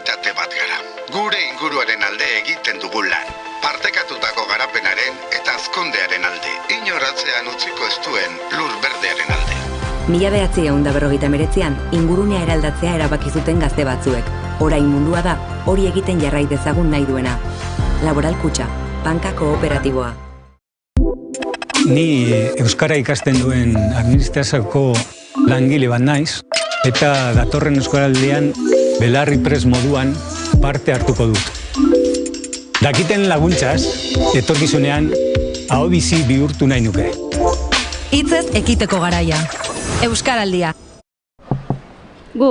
komunitate bat gara. Gure inguruaren alde egiten dugu lan. Partekatutako garapenaren eta azkondearen alde. Inoratzean utziko ez duen lur berdearen alde. 1959an ingurunea eraldatzea erabaki zuten gazte batzuek. Orain mundua da, hori egiten jarrai dezagun nahi duena. Laboral Kutxa, banka kooperatiboa. Ni euskara ikasten duen administrazioko langile bat naiz, eta datorren euskaraldian belarri prest moduan parte hartuko dut. Dakiten laguntzaz, etorkizunean aho bizi bihurtu nahi nuke. Hitzez ekiteko garaia. Euskaraldia. Gu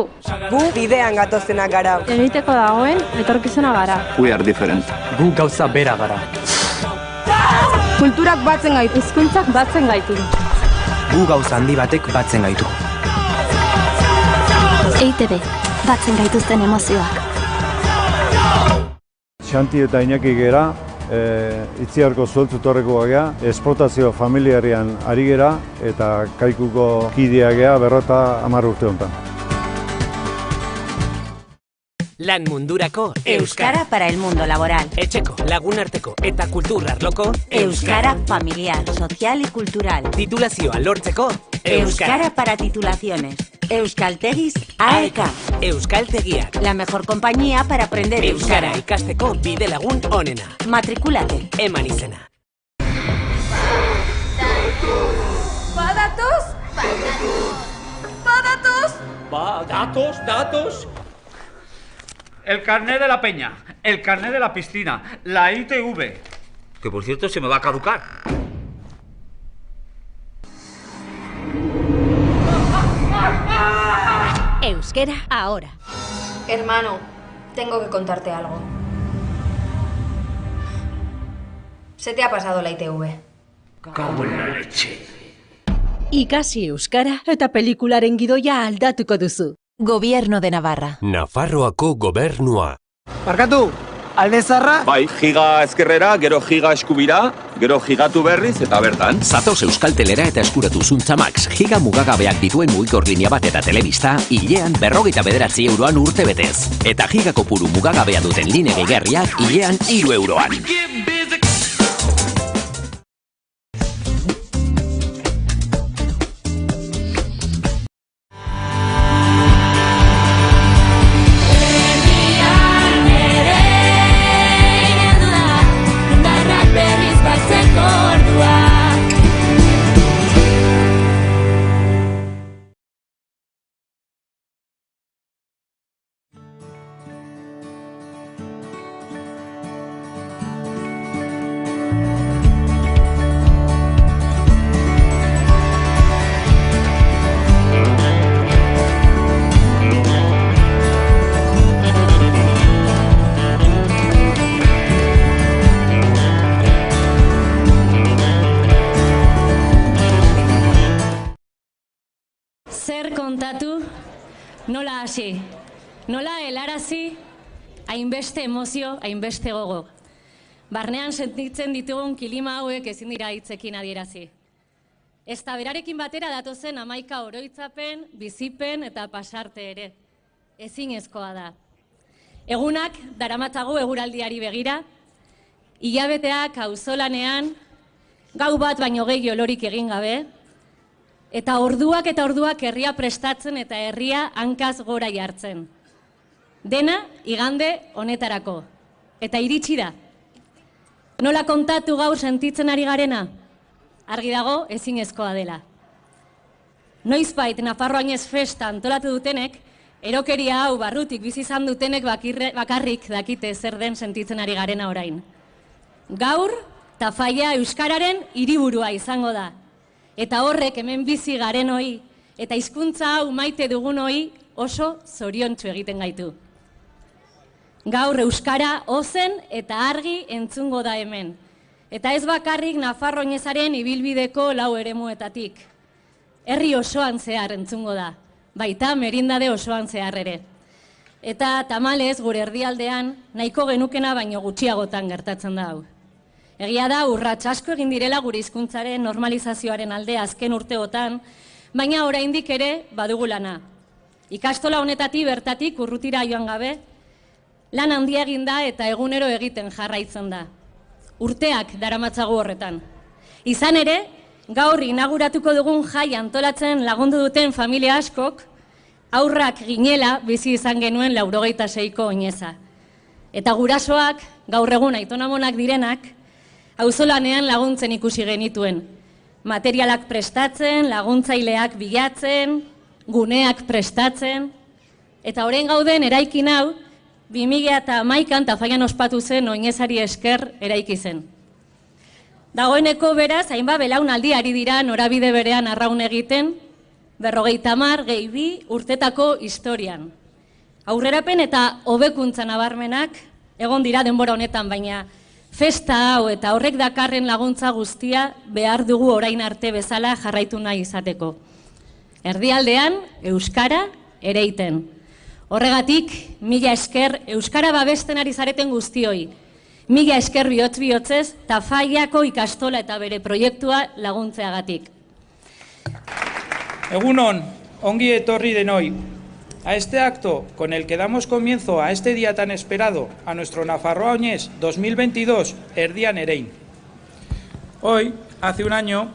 bidean gatozenak gara. egiteko dagoen etorkizuna gara. We are different. Gu gauza bera gara. Kulturak batzen gaitu, hizkuntzak batzen gaitu. Gu gauza handi batek batzen gaitu. EITB, batzen gaituzten emozioak. Xanti eta Iñaki gera, Itziarko zueltzu torreko gea, esplotazio familiarian ari gera eta Kaikuko kidea gea 50 urte honetan. Lan mundurako Euskara para el mundo laboral. Etxeko, lagunarteko eta kultur arloko Euskara familiar, social y cultural. Titulazioa lortzeko Euskara para titulaciones. Euskaltegis AEK. Euskaltegiak. La mejor compañía para aprender Euskara euskara. ikasteko bide lagun onena. Matricúlate. Eman izena. ¿Badatos? ¿Badatos? Datos. El carnet de la peña, el carnet de la piscina, la ITV. Que por cierto se me va a caducar. Euskera ahora. Hermano, tengo que contarte algo. Se te ha pasado la ITV. Cago en la leche. Ikasi euskara eta pelikularen gidoia aldatuko duzu. Gobierno de Navarra. Nafarroako gobernua. Barkatu, alde zarra? Bai, giga ezkerrera, gero giga eskubira, gero gigatu berriz eta bertan. Zatoz Euskaltelera eta eskuratu Zuntza Max, giga mugagabeak dituen mugikor linea bat eta telebista, hilean 59 euroan urte betez. Eta giga kopuru mugagabea duten line gehigarriak hilean 3 euroan. Zer kontatu, nola hasi, nola helarazi, hainbeste emozio, hainbeste gogo. Barnean sentitzen ditugun kilima hauek ezin dira hitzekin adierazi. Ezta berarekin batera datozen 11 oroitzapen, bizipen eta pasarte ere. Ezinezkoa da. Egunak daramatzagu eguraldiari begira, hilabeteak auzolanean, gau bat baino gehi olorik egin gabe, eta orduak herria prestatzen eta herria hankaz gora jartzen. Dena igande honetarako. Eta iritsi da. Nola kontatu gaur sentitzen ari garena? Argi dago ezinezkoa dela. Noizbait Nafarroainez festa antolatu dutenek, erokeria hau barrutik bizi izan dutenek bakarrik dakite zer den sentitzen ari garena orain. Gaur, Tafaia euskararen hiriburua izango da. Eta horrek hemen bizi garen hoi, eta hizkuntza hau maite dugun hoi oso zoriontsu egiten gaitu. Gaur euskara ozen eta argi entzungo da hemen. Eta ez bakarrik Nafarroinezaren ibilbideko 4 eremuetatik. Herri osoan zehar entzungo da, baita merindade osoan zehar ere. Eta tamalez gure erdialdean nahiko genukena baino gutxiagotan gertatzen da hau. Egia da, urrats asko egin direla gure hizkuntzaren normalizazioaren alde azken urteotan, baina oraindik ere badugu lana. Ikastola honetatik bertatik urrutira joan gabe, Lan handia egin da eta egunero egiten jarraitzen da. Urteak daramatzagu horretan. Izan ere, gaur inauguratuko dugun jai antolatzen lagundu duten familia askok, aurrak ginela bizi izan genuen 86ko oineza. Eta gurasoak, gaur egun aitonamonak direnak, auzolanean laguntzen ikusi genituen. Materialak prestatzen, laguntzaileak bilatzen, guneak prestatzen, eta orain gauden eraikin hau, 2011an Tafallan ospatu zen oinezari esker eraiki zen. Dagoeneko beraz, hainbat belaunaldi ari dira norabide berean arraun egiten, 50 urtetako historian. Aurrerapen eta hobekuntza nabarmenak egon dira denbora honetan, baina festa hau eta horrek dakarren laguntza guztia behar dugu orain arte bezala jarraitu nahi izateko. Erdialdean, euskara ereiten. Horregatik, mila esker euskara babesten ari zareten guztioi. Mila esker bihotz-bihotzez Tafallako ikastola eta bere proiektua laguntzeagatik. Egunon, ongi etorri denoi. A este acto, con el que damos comienzo a este día tan esperado, a nuestro Nafarroa Oñez 2022, Erdian Erein. Hoy, hace un año,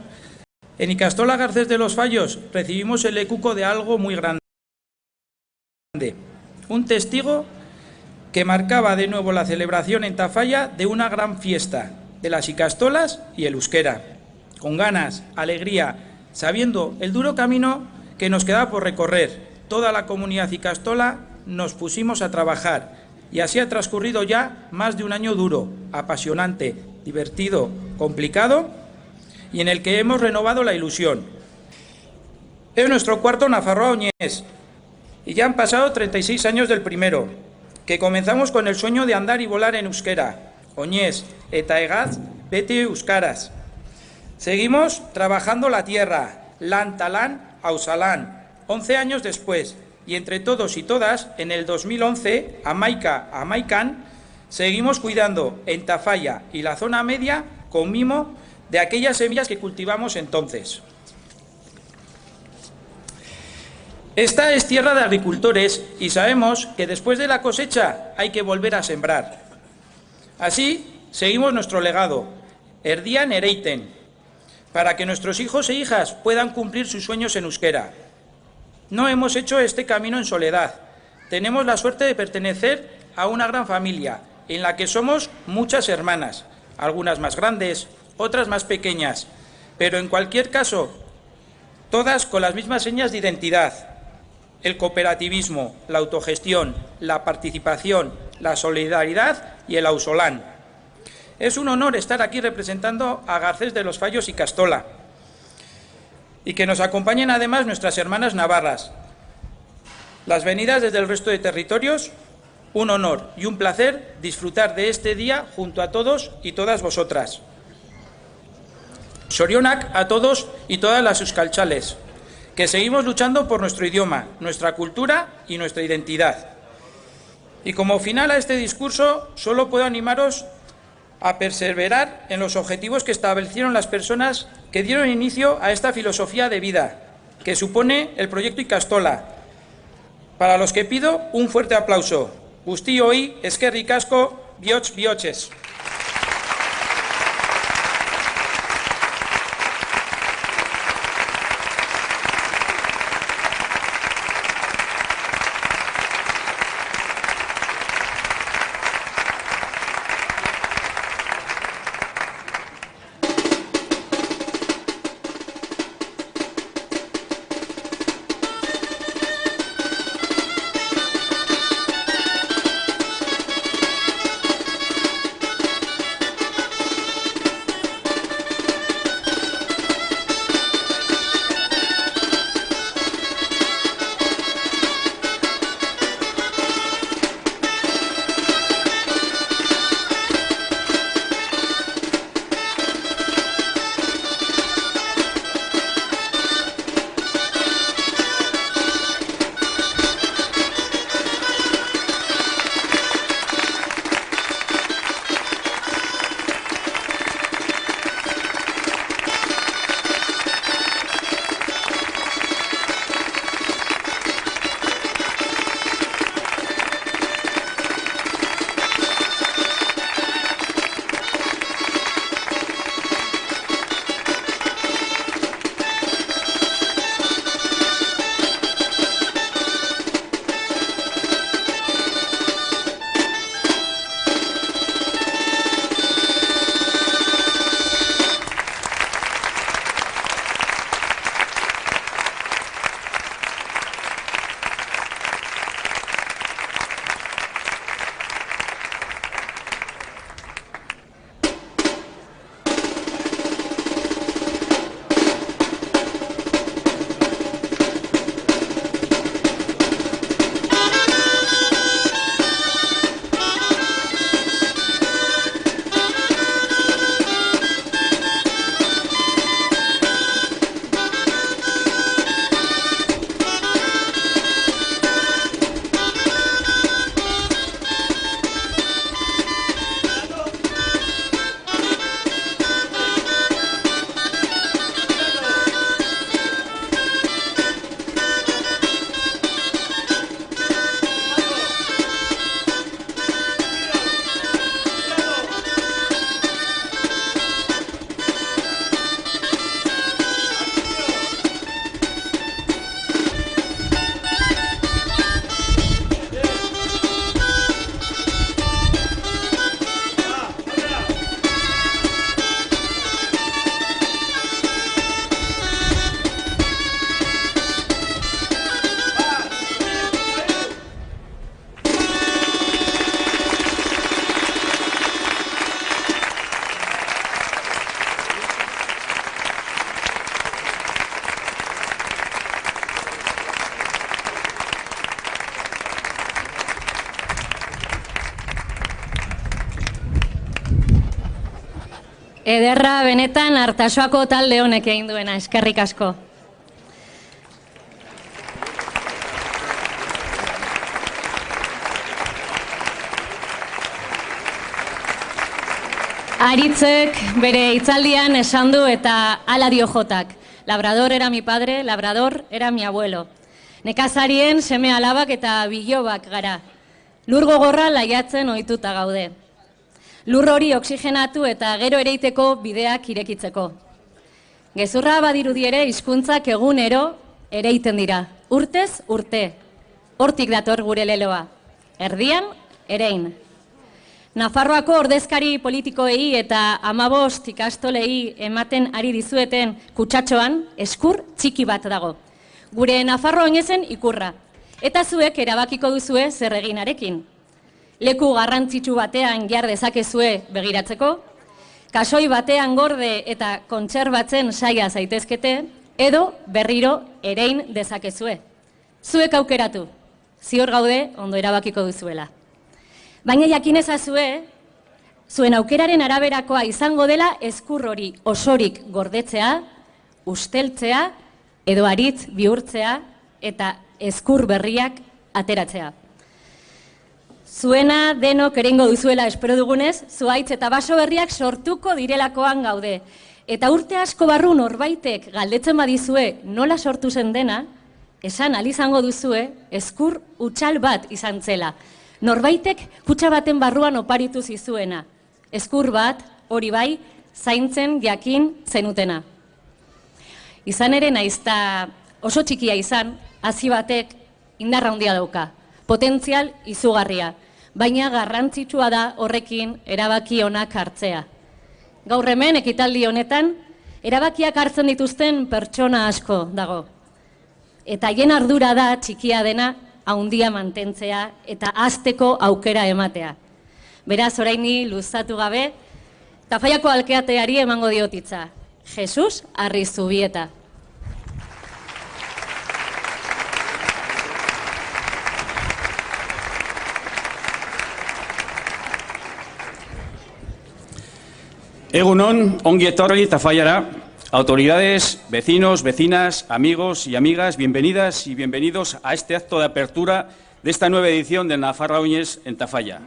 en Ikastola Garcés de los Fallos recibimos el ecuco de algo muy grande. Un testigo que marcaba de nuevo la celebración en Tafalla de una gran fiesta, de las ikastolas y el euskera. Con ganas, alegría, sabiendo el duro camino que nos queda por recorrer, toda la comunidad ikastola nos pusimos a trabajar y así ha transcurrido ya más de un año duro, apasionante, divertido, complicado y en el que hemos renovado la ilusión. Es nuestro cuarto Nafarroa Oñez y ya han pasado 36 años del primero, que comenzamos con el sueño de andar y volar en euskera, Oñez, eta egaz, beti euskaraz. Seguimos trabajando la tierra, lan talan, ausalan, 11 años después, y entre todos y todas, en el 2011, amaikan, seguimos cuidando en Tafalla y la zona media con mimo de aquellas semillas que cultivamos entonces. Esta es tierra de agricultores y sabemos que después de la cosecha hay que volver a sembrar. Así, seguimos nuestro legado, Erdian Ereiten, para que nuestros hijos e hijas puedan cumplir sus sueños en euskera. No hemos hecho este camino en soledad. Tenemos la suerte de pertenecer a una gran familia, en la que somos muchas hermanas, algunas más grandes, otras más pequeñas, pero en cualquier caso, todas con las mismas señas de identidad. El cooperativismo, la autogestión, la participación, la solidaridad y el ausolán. Es un honor estar aquí representando a Garcés de los Fallos y Ikastola y que nos acompañen además nuestras hermanas navarras. Las venidas desde el resto de territorios, un honor y un placer disfrutar de este día junto a todos y todas vosotras. Sorionak a todos y todas las euskalchales, que seguimos luchando por nuestro idioma, nuestra cultura y nuestra identidad. Y como final a este discurso, solo puedo animaros a perseverar en los objetivos que establecieron las personas que dieron inicio a esta filosofía de vida, que supone el proyecto Ikastola, para los que pido un fuerte aplauso. Guztioi, eskerrik asko, bihotz bihotzez. Ederra benetan Artasoako talde honek egin duena, eskerrik asko. Aritzek bere hitzaldian esan du eta hala dio jotak. Labrador era mi padre, labrador era mi abuelo. Nekazarien seme alabak eta bilobak gara. Lur gogorra laiatzen ohituta gaude. Lur hori oxigenatu eta gero ereiteko bideak irekitzeko. Gezurra badirudi ere hizkuntzak egunero ereiten dira. Urtez urte. Hortik dator gure leloa. Erdian erein. Nafarroako ordezkari politikoei eta 15 ikastolei ematen ari dizueten kutsatxoan eskur txiki bat dago. Gure Nafarro oinezen ikurra. Eta zuek erabakiko duzue zer eginarekin. Leku garrantzitsu batean jar dezakezue begiratzeko, kasoi batean gorde eta kontserbatzen saia zaitezkete, edo berriro erein dezakezue. Zuek aukeratu, ziur gaude ondo erabakiko duzuela. Baina jakin ezazue, zuen aukeraren araberakoa izango dela eskur hori osorik gordetzea, usteltzea, edo aritz bihurtzea eta eskur berriak ateratzea. Zuena denok erengo duzuela espero dugunez, zuhaitz eta baso berriak sortuko direlakoan gaude. Eta urte asko barru norbaitek galdetzen badizue nola sortu zen dena, esan alizango duzue eskur hutsal bat izan zela. Norbaitek kutxa baten barruan oparitu zizuena. Eskur bat, hori bai, zaintzen jakin zenutena. Izan ere naizta oso txikia izan, hazi batek indarra handia dauka, potentzial izugarria, baina garrantzitsua da horrekin erabaki onak hartzea. Gaur hemen ekitaldi honetan, erabakiak hartzen dituzten pertsona asko dago. Eta haien ardura da txikia dena haundia mantentzea eta hasteko aukera ematea. Beraz, oraini luzatu gabe, Tafallako alkateari emango diotitza. Jesus Arrizubieta. Egunon, ongi etorri Tafallara. Autoridades, vecinos, vecinas, amigos y amigas, bienvenidas y bienvenidos a este acto de apertura de esta nueva edición de Nafarroa Oinez en Tafalla.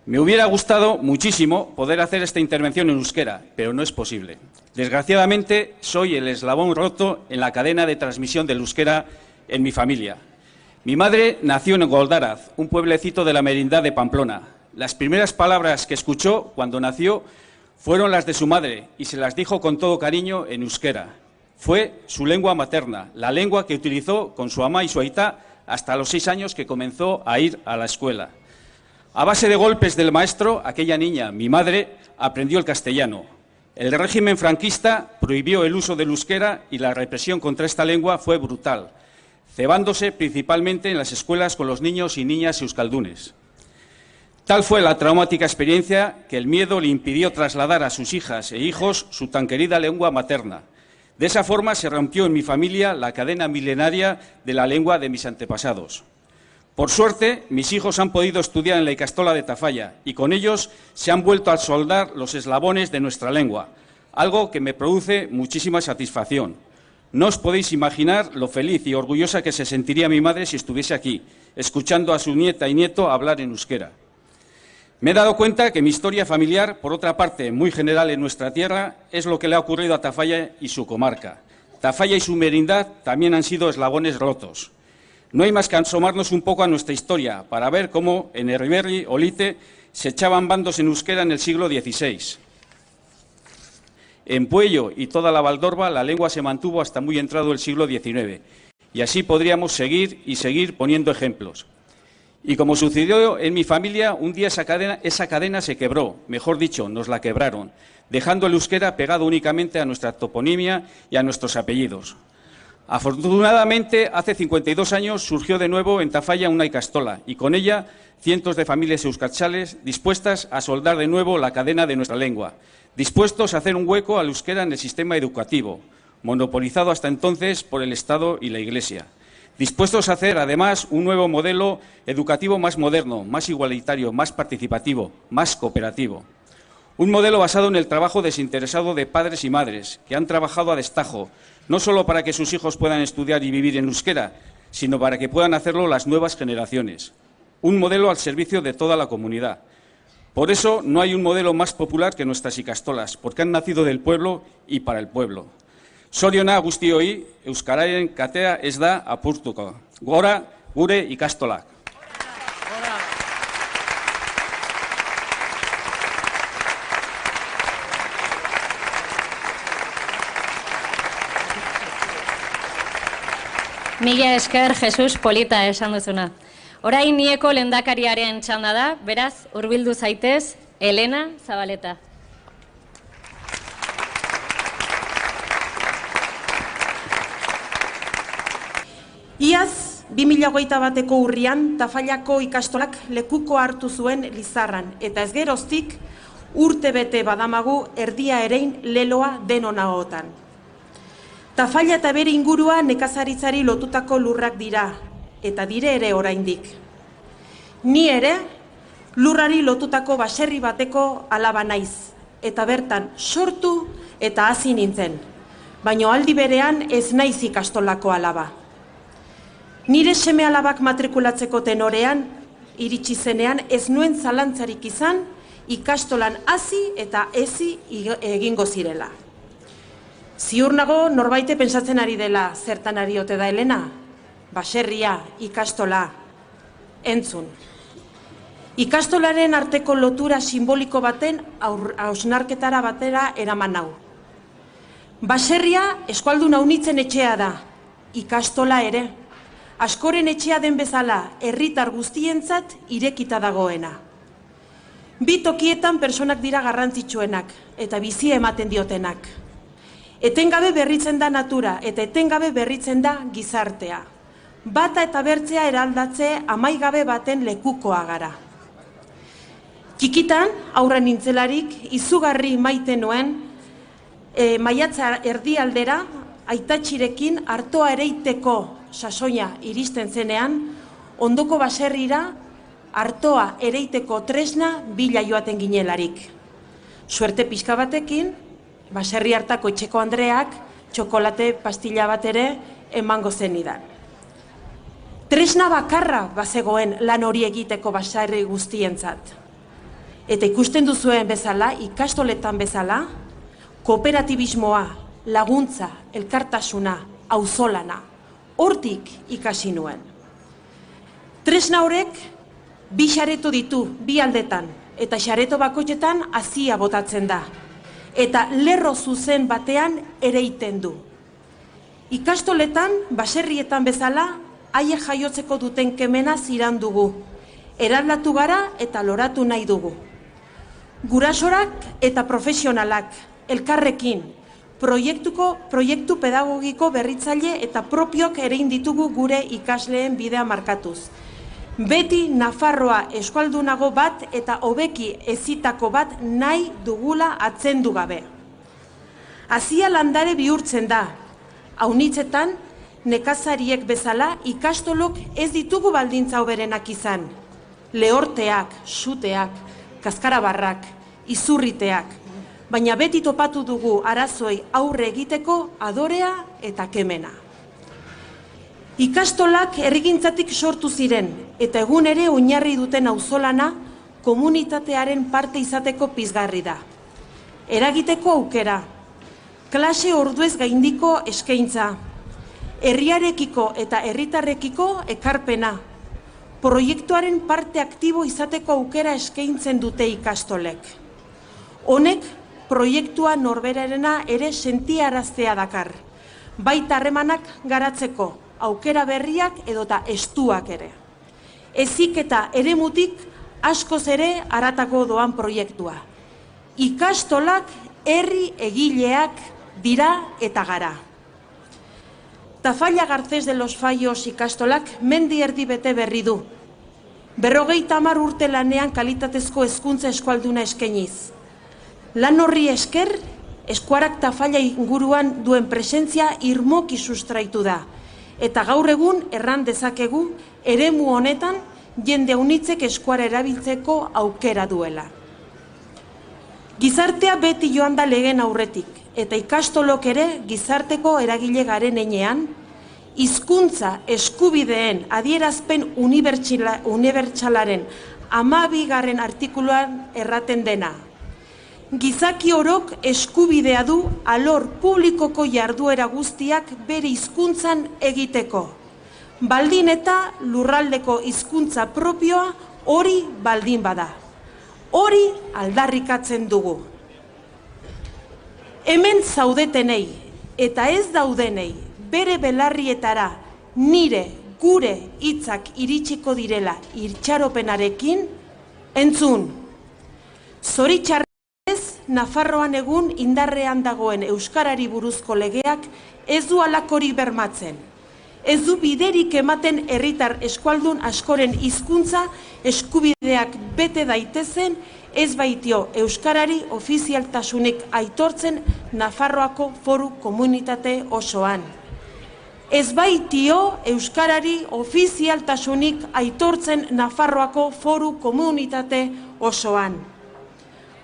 Me hubiera gustado muchísimo poder hacer esta intervención en euskera, pero no es posible. Desgraciadamente, soy el eslabón roto en la cadena de transmisión del euskera en mi familia. Mi madre nació en Goldaraz, un pueblecito de la merindad de Pamplona. Las primeras palabras que escuchó cuando nació fueron las de su madre y se las dijo con todo cariño en euskera. Fue su lengua materna, la lengua que utilizó con su ama y su aita hasta los 6 años que comenzó a ir a la escuela. A base de golpes del maestro, aquella niña, mi madre, aprendió el castellano. El régimen franquista prohibió el uso del euskera y la represión contra esta lengua fue brutal, cebándose principalmente en las escuelas con los niños y niñas euskaldunes. Tal fue la traumática experiencia que el miedo le impidió trasladar a sus hijas e hijos su tan querida lengua materna. De esa forma se rompió en mi familia la cadena milenaria de la lengua de mis antepasados. Por suerte, mis hijos han podido estudiar en la Ikastola de Tafalla y con ellos se han vuelto a soldar los eslabones de nuestra lengua, algo que me produce muchísima satisfacción. No os podéis imaginar lo feliz y orgullosa que se sentiría mi madre si estuviese aquí, escuchando a su nieta y nieto hablar en euskera. Me he dado cuenta que mi historia familiar, por otra parte muy general en nuestra tierra, es lo que le ha ocurrido a Tafalla y su comarca. Tafalla y su merindad también han sido eslabones rotos. No hay más que asomarnos un poco a nuestra historia para ver cómo en Erriberri o Lite se echaban bandos en euskera en el siglo XVI. En Puello y toda la Valdorba la lengua se mantuvo hasta muy entrado el siglo XIX. Y así podríamos seguir y seguir poniendo ejemplos. Y como sucedió en mi familia, un día esa cadena se quebró, mejor dicho, nos la quebraron, dejando el euskera pegado únicamente a nuestra toponimia y a nuestros apellidos. Afortunadamente, hace 52 años surgió de nuevo en Tafalla una ikastola y con ella cientos de familias euskaltzales dispuestas a soldar de nuevo la cadena de nuestra lengua, dispuestos a hacer un hueco al euskera en el sistema educativo, monopolizado hasta entonces por el Estado y la Iglesia. Dispuestos a hacer, además, un nuevo modelo educativo más moderno, más igualitario, más participativo, más cooperativo. Un modelo basado en el trabajo desinteresado de padres y madres, que han trabajado a destajo, no solo para que sus hijos puedan estudiar y vivir en euskera, sino para que puedan hacerlo las nuevas generaciones. Un modelo al servicio de toda la comunidad. Por eso no hay un modelo más popular que nuestras ikastolas, porque han nacido del pueblo y para el pueblo. Soriona guztioi, euskararen katea ez da apurtuko. Gora, gure ikastolak. Mila esker, Jesus, polita esan duzuna. Orain nieko lehendakariaren txanda da, beraz, hurbildu zaitez, Elena Zabaleta. Iaz, 2021ko urrian, Tafallako ikastolak lekuko hartu zuen Lizarran, eta ez geroztik, urte bete badamagu erdia erein leloa denonagotan. Tafalla eta bere ingurua nekazaritzari lotutako lurrak dira, eta dire ere oraindik. Ni ere, lurrari lotutako baserri bateko alaba naiz, eta bertan sortu eta hasi nintzen, baino aldi berean ez naiz ikastolako alaba. Nire seme alabak matrikulatzeko tenorean, iritsi zenean ez nuen zalantzarik izan, ikastolan hasi eta hezi egingo zirela. Ziur nago norbaite pentsatzen ari dela zertan ari ote da Elena, baserria, ikastola, entzun. Ikastolaren arteko lotura simboliko baten hausnarketara batera eraman nau. Baserria eskualdun haunitzen etxea da, ikastola ere. Askoren etxea den bezala herritar guztientzat irekita dagoena. Bi tokietan personak dira garrantzitsuenak eta bizia ematen diotenak. Etengabe berritzen da natura eta etengabe berritzen da gizartea. Bata eta bertzea eraldatze amaigabe baten lekukoa gara. Txikitan, aurren nintzelarik, izugarri maite nuen, maiatza erdialdera, aitatxirekin artoa ereiteko sasoina iristen zenean, ondoko baserrira artoa ereiteko tresna bila joaten ginelarik. Suerte pixka batekin, baserri hartako etxeko Andreak txokolate pastilla bat ere emango zenidan. Tresna bakarra bazegoen lan hori egiteko baserri guztientzat. Eta ikusten duzuen bezala, ikastoletan bezala, kooperatibismoa, laguntza, elkartasuna, auzolana, hortik ikasi nuen. Tresna horrek bi xareto ditu, bi aldetan, eta xareto bakoitzetan hazia botatzen da, eta lerro zuzen batean ereiten du. Ikastoletan, baserrietan bezala, haiek jaiotzeko duten kemena ziran dugu, eraldatu gara eta loratu nahi dugu. Gurasorak eta profesionalak, elkarrekin, proiektu pedagogiko berritzaile eta propiok erein ditugu gure ikasleen bidea markatuz. Beti Nafarroa eskualdunago bat eta hobeki hezitako bat nahi dugula atzendu gabe. Hazia landare bihurtzen da, haunitzetan nekazariek bezala ikastolok ez ditugu baldintza hoberenak izan. Lehorteak, suteak, kaskarabarrak, izurriteak, baina beti topatu dugu arazoei aurre egiteko adorea eta kemena. Ikastolak herrigintzatik sortu ziren, eta egun ere oinarri duten auzolana komunitatearen parte izateko pizgarri da. Eragiteko aukera, klase orduez gaindiko eskaintza, herriarekiko eta herritarrekiko ekarpena, proiektuaren parte aktibo izateko aukera eskaintzen dute ikastolek. Honek, proiektua norberarena ere sentiaraztea dakar, baita harremanak garatzeko, aukera berriak edota estuak ere. Heziketa eremutik askoz ere haratako doan proiektua. Ikastolak herri egileak dira eta gara. Tafalla Garcés de los Fallos ikastolak mendi erdi bete berri du. 50 urte lanean kalitatezko hezkuntza eskualduna eskainiz. Lan horri esker, eskuarak Tafalla inguruan duen presentzia irmoki sustraitu da. Eta gaur egun erran dezakegu eremu honetan jende haunitzek eskuara erabiltzeko aukera duela. Gizartea beti joan da legen aurretik, eta ikastolok ere gizarteko eragile garen enean, hizkuntza eskubideen adierazpen unibertsalaren 12. artikuluan erraten dena. Gizaki orok eskubidea du alor publikoko jarduera guztiak bere hizkuntzan egiteko. Baldin eta lurraldeko hizkuntza propioa hori baldin bada. Hori aldarrikatzen dugu. Hemen zaudetenei eta ez daudenei bere belarrietara nire gure hitzak iritsiko direla itxaropenarekin entzun. Zoritxarrez Nafarroan egun indarrean dagoen euskarari buruzko legeak ez du halakorik bermatzen. Ez du biderik ematen herritar eskualdun askoren hizkuntza eskubideak bete daitezen, ez baitio euskarari ofizialtasunik aitortzen Nafarroako foru komunitate osoan. Ez baitio euskarari ofizialtasunik aitortzen Nafarroako foru komunitate osoan.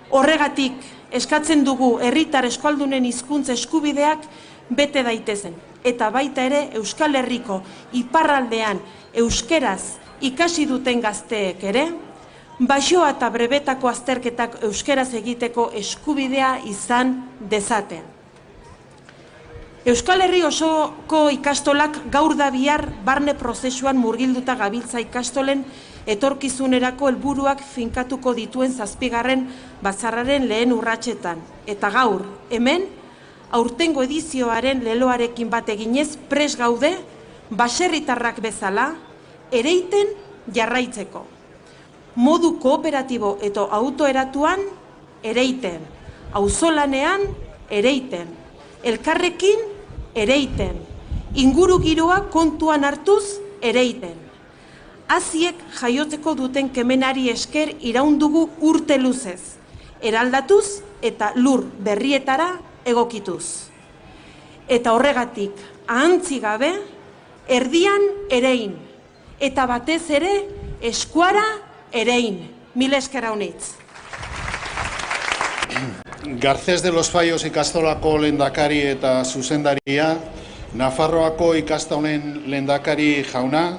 Horregatik, eskatzen dugu herritar eskualdunen hizkuntza eskubideak bete daitezen. Eta baita ere Euskal Herriko iparraldean euskeraz ikasi duten gazteek ere, baxoa eta brebetako azterketak euskeraz egiteko eskubidea izan dezaten. Euskal Herri osoko ikastolak gaur da bihar barne prozesuan murgilduta gabiltza ikastolen etorkizunerako helburuak finkatuko dituen 7. batzarraren lehen urratsetan. Eta gaur, hemen, aurtengo edizioaren leloarekin bat eginez pres gaude, baserritarrak bezala, ereiten jarraitzeko. Modu kooperatibo eta autoeratuan ereiten, auzolanean ereiten, elkarrekin ereiten, inguru giroa kontuan hartuz ereiten. Aziek jaiotzeko duten kemenari esker iraundugu urte luzez, eraldatuz eta lur berrietara egokituz. Eta horregatik, ahantzi gabe, erdian erein, eta batez ere eskuara erein. Mila esker honitz. Garcés de los Fallos ikastolako lehendakari eta zuzendaria, Nafarroako ikastaunen lehendakari jauna,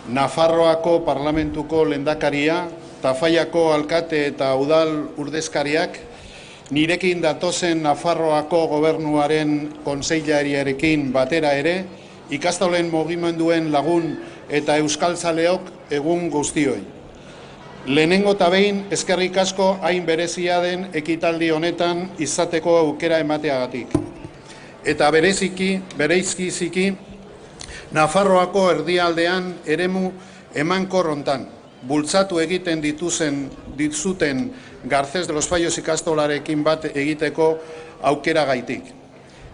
Nafarroako parlamentuko lehendakaria, Tafallako alkate eta udal urdezkariak, nirekin datozen Nafarroako gobernuaren kontseilariarekin batera ere, ikastaulen mugimenduen lagun eta euskaltzaleok egun guztioi. Lehenengo eta behin eskerrik asko hain berezia den ekitaldi honetan izateko aukera emateagatik. Eta bereizki Nafarroako erdialdean eremu emankor hontan, bultzatu egiten dizuten Garcés de los Fallos ikastolarekin bat egiteko aukera gaitik.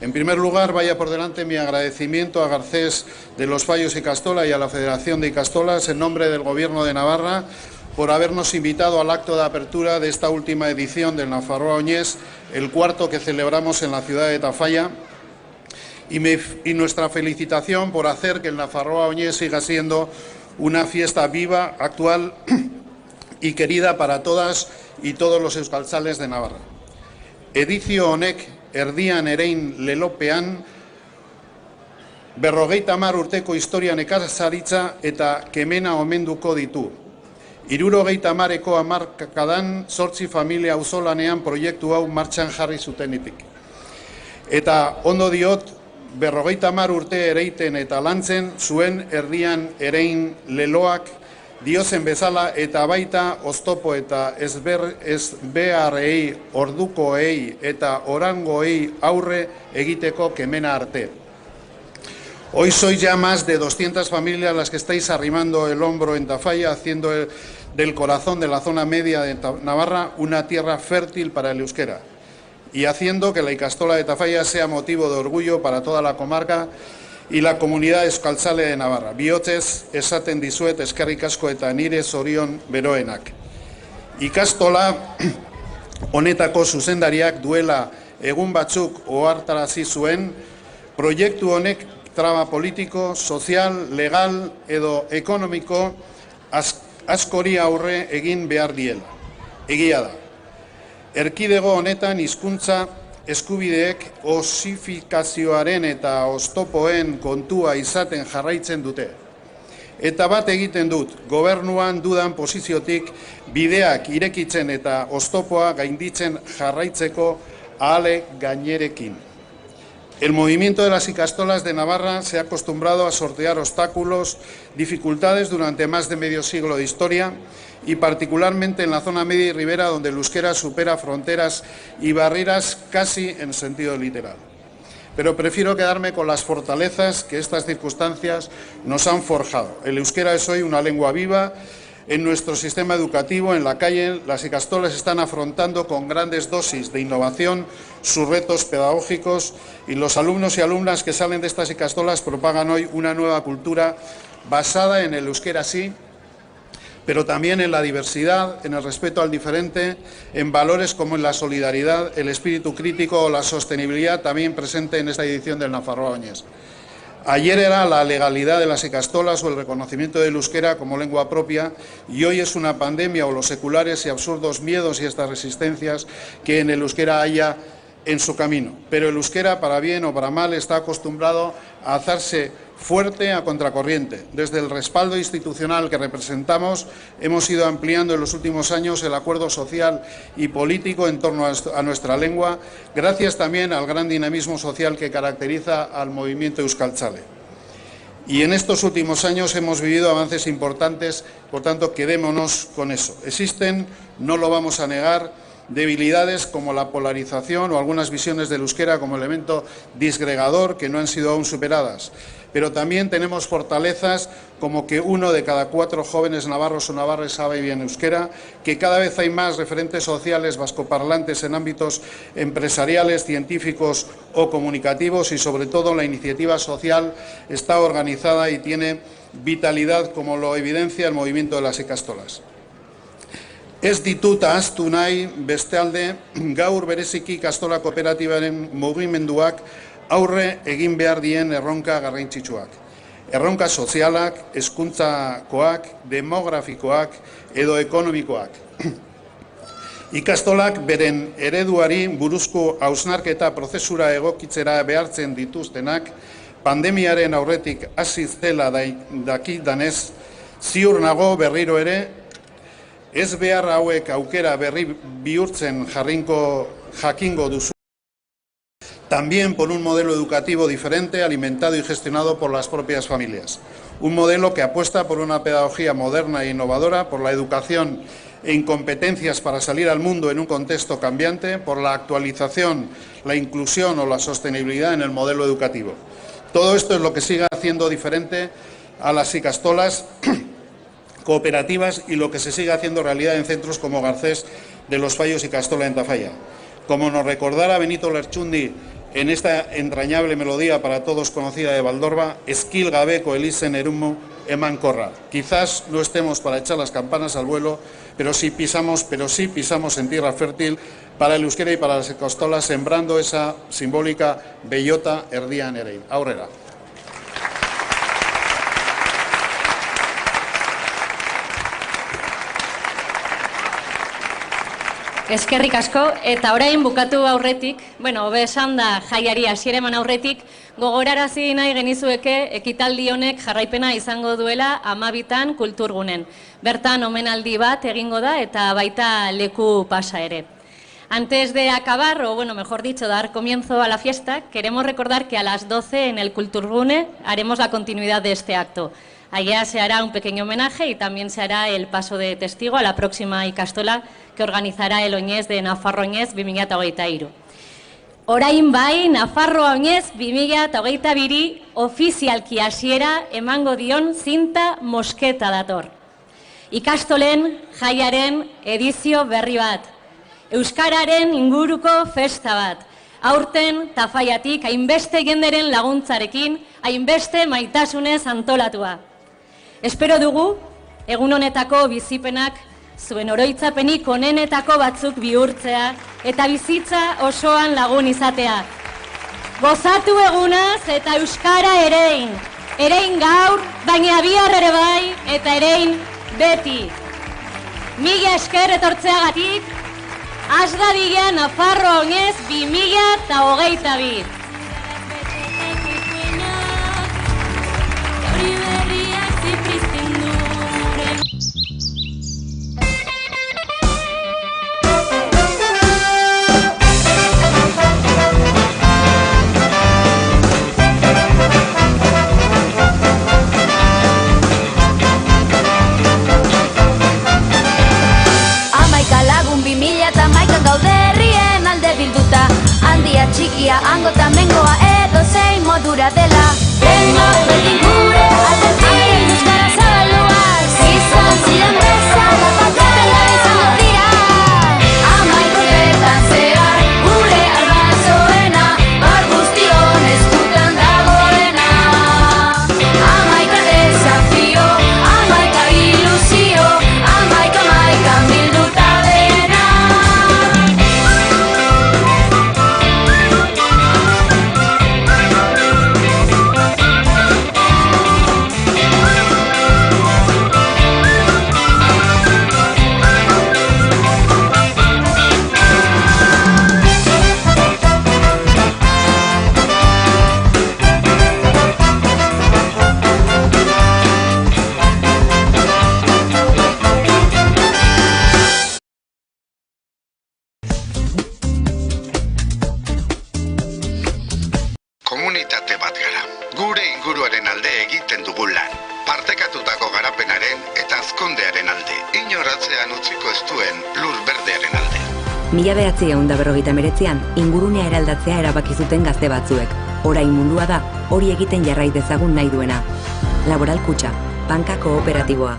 En primer lugar, vaya por delante mi agradecimiento a Garcés de los Fallos Ikastola y a la Federación de Ikastolas en nombre del Gobierno de Navarra por habernos invitado al acto de apertura de esta última edición del Nafarroa Oñés, el 4º que celebramos en la ciudad de Tafalla, y nuestra felicitación por hacer que el Nafarroa Oñés siga siendo una fiesta viva, actual y querida para todas y todos los euskaltzales de Navarra. Edizio honek erdian erein lelopean 50 urteko historia nekazaritza eta kemena omenduko ditu. 70eko hamarkadan 8 familia auzolanean proiektu hau martxan jarri zutenitik. Eta ondo diot, 50 urte ereiten eta lantzen zuen erdian erein leloak diozen bezala eta baita oztopo eta ezbeharrei, ordukoei eta orangoei aurre egiteko kemena arte. Hoy sois ya más de 200 familias las que estáis arrimando el hombro en Tafalla, haciendo del corazón de la zona media de Navarra una tierra fértil para el euskera y haciendo que la ikastola de Tafalla sea motivo de orgullo para toda la comarca y la comunidad euskaltzale de Navarra. Bihotzez esaten dizuet eskerrik asko eta nire zorion beroenak. Ikastola honetako zuzendariak duela egun batzuk ohartarazi zuen proiektu honek traba politiko, sozial, legal edo ekonomiko askori aurre egin behar diela. Egia da. Erkidego honetan hizkuntza eskubideek osifikazioaren eta oztopoen kontua izaten jarraitzen dute. Eta bat egiten dut, gobernuan dudan posiziotik bideak irekitzen eta oztopoa gainditzen jarraitzeko ahale gainerekin. El movimiento de las ikastolas de Navarra se ha acostumbrado a sortear obstáculos, dificultades durante más de medio siglo de historia y particularmente en la zona media y ribera donde el euskera supera fronteras y barreras casi en sentido literal. Pero prefiero quedarme con las fortalezas que estas circunstancias nos han forjado. El euskera es hoy una lengua viva. En nuestro sistema educativo, en la calle, las ikastolas están afrontando con grandes dosis de innovación sus retos pedagógicos y los alumnos y alumnas que salen de estas ikastolas propagan hoy una nueva cultura basada en el euskera sí, pero también en la diversidad, en el respeto al diferente, en valores como en la solidaridad, el espíritu crítico o la sostenibilidad también presente en esta edición del Nafarroa Oñez. Ayer era la legalidad de las ikastolas o el reconocimiento del euskera como lengua propia y hoy es una pandemia o los seculares y absurdos miedos y estas resistencias que en el euskera haya en su camino. Pero el euskera, para bien o para mal, está acostumbrado a hacerse fuerte a contracorriente. Desde el respaldo institucional que representamos hemos ido ampliando en los últimos años el acuerdo social y político en torno a nuestra lengua, gracias también al gran dinamismo social que caracteriza al movimiento euskaltzale. Y en estos últimos años hemos vivido avances importantes, por tanto, quedémonos con eso. Existen, no lo vamos a negar, debilidades como la polarización o algunas visiones del euskera como elemento disgregador que no han sido aún superadas. Pero también tenemos fortalezas como que 1 de cada 4 jóvenes navarros o navarras sabe bien euskera, que cada vez hay más referentes sociales vascoparlantes en ámbitos empresariales, científicos o comunicativos y sobre todo la iniciativa social está organizada y tiene vitalidad como lo evidencia el movimiento de las ikastolas. Ez ditut ahaztu nahi bestealde gaur bereziki ikastola kooperatibaren mugimenduak aurre egin behar dien erronka garrantzitsuak. Erronka sozialak, hezkuntzakoak, demografikoak edo ekonomikoak. Ikastolak beren ereduari buruzko hausnarketa prozesura egokitzera behartzen dituztenak, pandemiaren aurretik hasi zela dakidanez, ziur nago berriro ere, ez behar hauek aukera berri bihurtzen jakingo duzu, también por un modelo educativo diferente, alimentado y gestionado por las propias familias. Un modelo que apuesta por una pedagogía moderna e innovadora, por la educación en competencias para salir al mundo en un contexto cambiante, por la actualización, la inclusión o la sostenibilidad en el modelo educativo. Todo esto es lo que sigue haciendo diferente a las ikastolas cooperativas y lo que se sigue haciendo realidad en centros como Garcés de los Fallos y Ikastola en Tafalla. Como nos recordara Benito Lertxundi en esta entrañable melodía para todos conocida de Valdorba, eskil gabeko elizen erumu emankorra. Quizás no estemos para echar las campanas al vuelo, pero sí pisamos en tierra fértil para el euskera y para las ikastolas, sembrando esa simbólica bellota erdian erein. Aurrera. Eskerrik asko, eta orain bukatu aurretik, hobe esan da jaiari hasiera eman aurretik, gogorarazi nahi genizueke ekitaldi honek jarraipena izango duela 12 kulturgunen. Bertan omenaldi bat egingo da eta baita leku pasa ere. Antes de acabar, o mejor dicho, dar comienzo a la fiesta, queremos recordar que a las 12 en el Kulturgune haremos la continuidad de este acto. Allá se hará un pequeño homenaje y también se hará el paso de testigo a la próxima ikastola que organizará el Oñez de Nafarroa Oñez 2023. Orain bai, Nafarroa Oñez 2022 ofizialki hasiera emango dion zinta mosketa dator. Ikastolen jaiaren edizio berri bat. Euskararen inguruko festa bat. Aurten Tafaiatik hainbeste jenderen laguntzarekin, hainbeste maitasunez antolatua. Espero dugu, egun honetako bizipenak zuen oroitzapenik onenetako batzuk bihurtzea eta bizitza osoan lagun izatea. Gozatu egunaz eta euskara erein. Erein gaur, baina bihar ere bai eta erein beti. Mila esker etortzeagatik, Asdadigea Nafarroa Oinez 2022. Handia txikia, hango tamengoa edo zein modura dela. Dengo berdin gure aldetik euskara zabalduaz, izan ziren bezala batela izango dira. Amaikotetan zehar gure arbazoena, bar guztion eskutan dagoena. Amaika desafio, amaika ilusio, amaika bilduta dena. Komunitate bat gara. Gure inguruaren alde egiten dugu lan. Partekatutako garapenaren eta azkondearen alde. Inoratzean utziko ez duen lur berdearen alde. 1959an ingurunea eraldatzea erabaki zuten gazte batzuek. Orain mundua da, hori egiten jarrai dezagun nahi duena. Laboral Kutxa, banka kooperatiboa.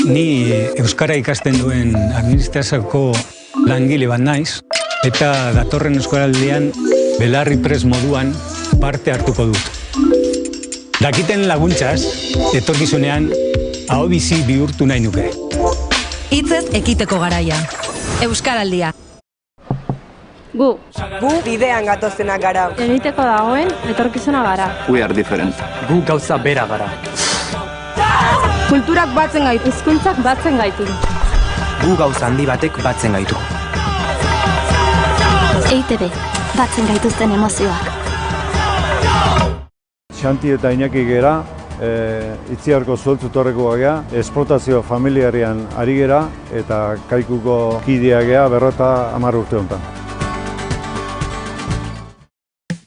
Ni euskara ikasten duen administrazioko langile bat naiz, eta datorren euskaraldian belarri prest moduan parte hartuko dut. Dakiten laguntzaz, etorkizunean aho bizi bihurtu nahi nuke. Hitzez ekiteko garaia. Euskaraldia. Gu bidean gatozenak gara. Egiteko dagoen etorkizuna gara. We are different. Gu gauza bera gara. Kulturak batzen gaitu, hizkuntzak batzen gaitu. Gu gauza handi batek batzen gaitu. EITB, batzen gaituzten emozioak. Xanti eta Iñaki gera, Itziarko Zueltzu Torreko gea, esplotazio familiarian ari gera eta Kaikuko kidea gea 50 urte honetan.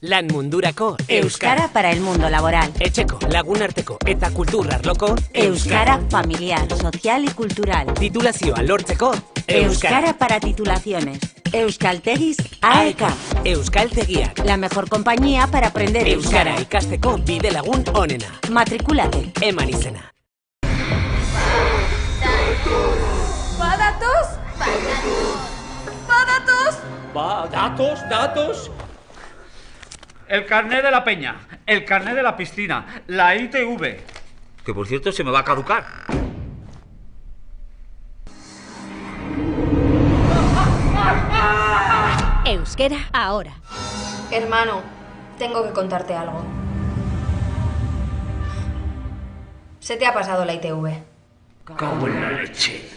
Lan mundurako Euskara para el mundo laboral. Etxeko, lagunarteko eta kultur arloko Euskara familiar, social y cultural. Titulazioa lortzeko Euskara para titulaciones. Euskaltegis AEK. Euskaltegiak. La mejor compañía para aprender euskara ikasteko bide lagun onena. Matriculate. Eman izena. ¿Badatos? ¿Badatos? Datos. El carnet de la peña, el carnet de la piscina, la ITV. Que por cierto se me va a caducar. Euskera ahora. Hermano, tengo que contarte algo. Se te ha pasado la ITV. Cago en la leche.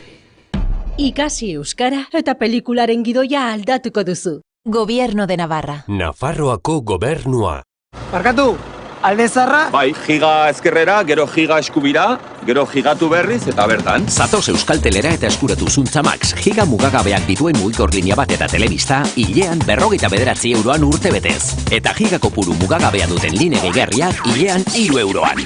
Ikasi euskara eta pelikularen gidoia aldatuko duzu. Gobierno de Navarra. Nafarroako gobernua. Barkatu, alde zarra? Bai, giga ezkerrera, gero giga eskubira, gero gigatu berriz eta bertan. Zatoz Euskaltelera eta eskuratu Zuntza Max, giga mugagabeak dituen mugikor linea bat eta telebista, hilean 59 euroan urte betez. Eta giga kopuru mugagabea duten line gehigarriak hilean 3 euroan.